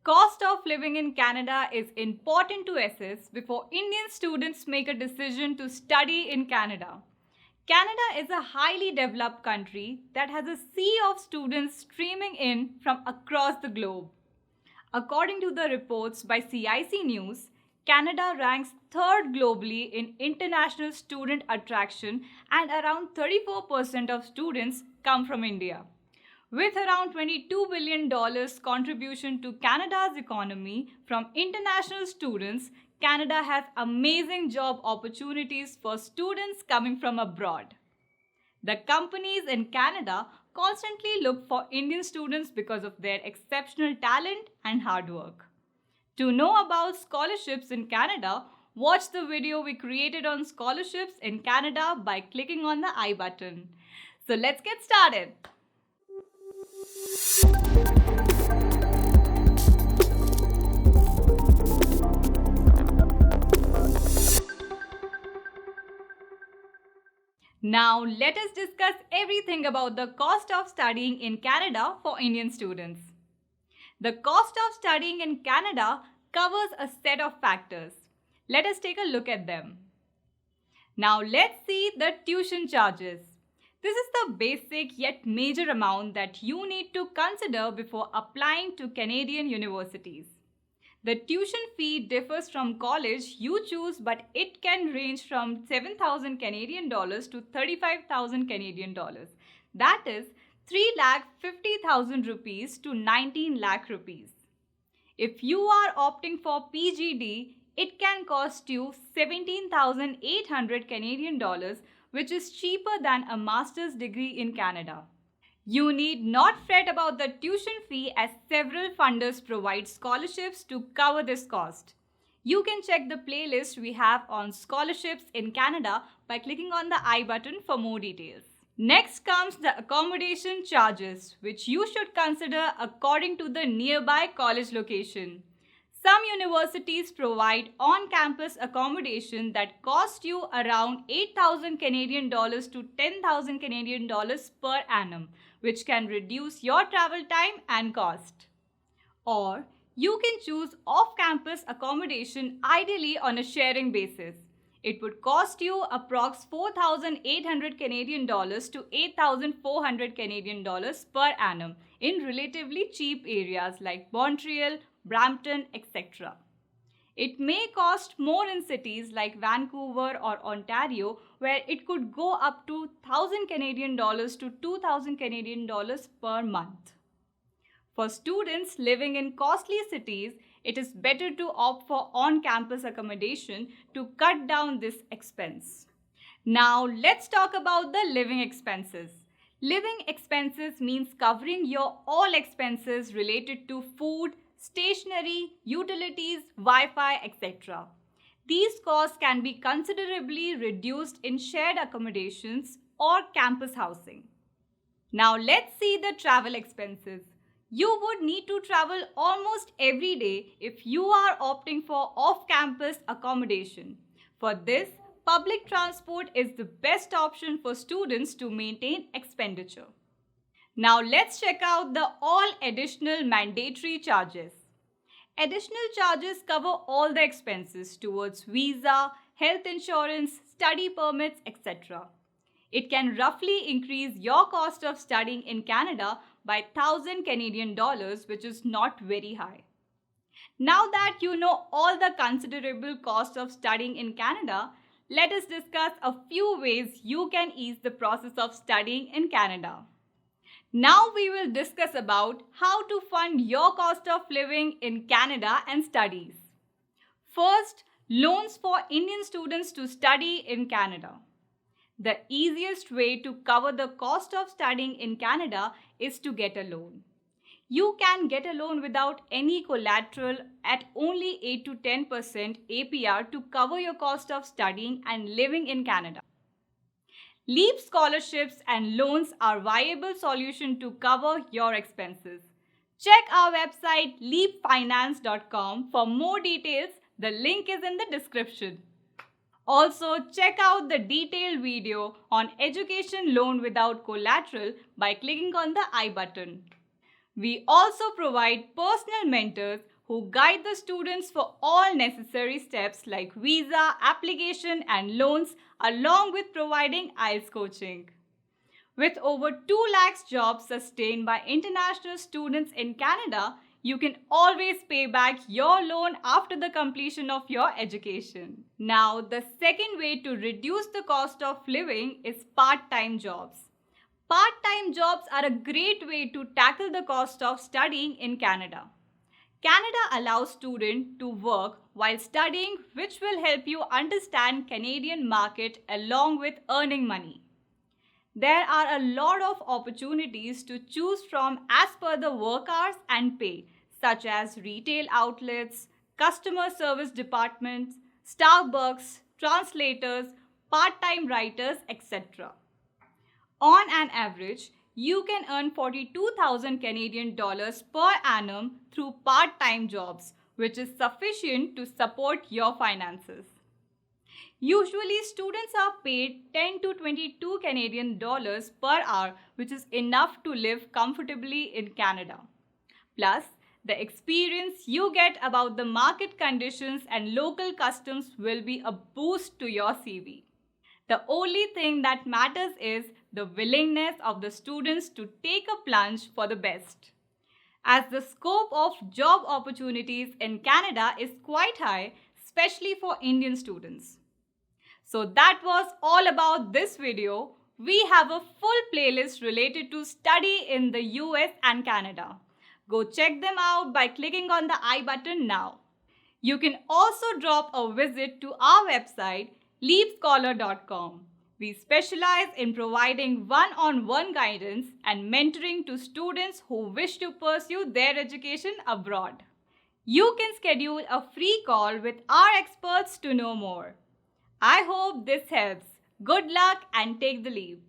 Cost of living in Canada is important to assess before Indian students make a decision to study in Canada. Canada is a highly developed country that has a sea of students streaming in from across the globe. According to the reports by CIC News, Canada ranks third globally in international student attraction, and around 34% of students come from India. With around $22 billion contribution to Canada's economy from international students, Canada has amazing job opportunities for students coming from abroad. The companies in Canada constantly look for Indian students because of their exceptional talent and hard work. To know about scholarships in Canada, watch the video we created on scholarships in Canada by clicking on the I button. So let's get started. Now let us discuss everything about the cost of studying in Canada for Indian students. The cost of studying in Canada covers a set of factors. Let us take a look at them. Now let's see the tuition charges. This is the basic yet major amount that you need to consider before applying to Canadian universities. The tuition fee differs from college you choose, but it can range from 7,000 Canadian dollars to 35,000 Canadian dollars. That is 3,50,000 rupees to 19 lakh rupees. If you are opting for PGD, it can cost you 17,800 Canadian dollars, which is cheaper than a master's degree in Canada. You need not fret about the tuition fee, as several funders provide scholarships to cover this cost. You can check the playlist we have on scholarships in Canada by clicking on the I button for more details. Next comes the accommodation charges, which you should consider according to the nearby college location. Some universities provide on-campus accommodation that cost you around 8,000 Canadian dollars to 10,000 Canadian dollars per annum, which can reduce your travel time and cost. Or you can choose off-campus accommodation, ideally on a sharing basis. It would cost you approx 4,800 Canadian dollars to 8,400 Canadian dollars per annum in relatively cheap areas like Montreal, Brampton, etc. It may cost more in cities like Vancouver or Ontario, where it could go up to 1,000 Canadian dollars to 2,000 Canadian dollars per month. For students living in costly cities, it is better to opt for on-campus accommodation to cut down this expense. Now let's talk about the living expenses. Living expenses means covering your all expenses related to food, stationery, utilities, Wi-Fi, etc. These costs can be considerably reduced in shared accommodations or campus housing. Now let's see the travel expenses. You would need to travel almost every day if you are opting for off-campus accommodation. For this, public transport is the best option for students to maintain expenditure. Now let's check out the all additional mandatory charges. Additional charges cover all the expenses towards visa, health insurance, study permits, etc. It can roughly increase your cost of studying in Canada by 1,000 Canadian dollars, which is not very high. Now that you know all the considerable costs of studying in Canada, let us discuss a few ways you can ease the process of studying in Canada. Now we will discuss about how to fund your cost of living in Canada and studies. First, loans for Indian students to study in Canada. The easiest way to cover the cost of studying in Canada is to get a loan. You can get a loan without any collateral at only 8 to 10% APR to cover your cost of studying and living in Canada. LEAP scholarships and loans are a viable solution to cover your expenses. Check our website leapfinance.com for more details. The link is in the description. Also, check out the detailed video on education loan without collateral by clicking on the I button. We also provide personal mentors who guide the students for all necessary steps like visa, application, and loans, along with providing IELTS coaching. With over 2 lakhs jobs sustained by international students in Canada, you can always pay back your loan after the completion of your education. Now, the second way to reduce the cost of living is part-time jobs. Part-time jobs are a great way to tackle the cost of studying in Canada. Canada allows students to work while studying, which will help you understand Canadian market along with earning money. There are a lot of opportunities to choose from as per the work hours and pay, such as retail outlets, customer service departments, Starbucks, translators, part-time writers, etc. On an average, you can earn 42,000 Canadian dollars per annum through part-time jobs, which is sufficient to support your finances. Usually, students are paid 10 to 22 Canadian dollars per hour, which is enough to live comfortably in Canada. Plus, the experience you get about the market conditions and local customs will be a boost to your CV. The only thing that matters is the willingness of the students to take a plunge for the best. As the scope of job opportunities in Canada is quite high, especially for Indian students. So that was all about this video. We have a full playlist related to study in the US and Canada. Go check them out by clicking on the I button now. You can also drop a visit to our website leapscholar.com. We specialize in providing one-on-one guidance and mentoring to students who wish to pursue their education abroad. You can schedule a free call with our experts to know more. I hope this helps. Good luck and take the leap.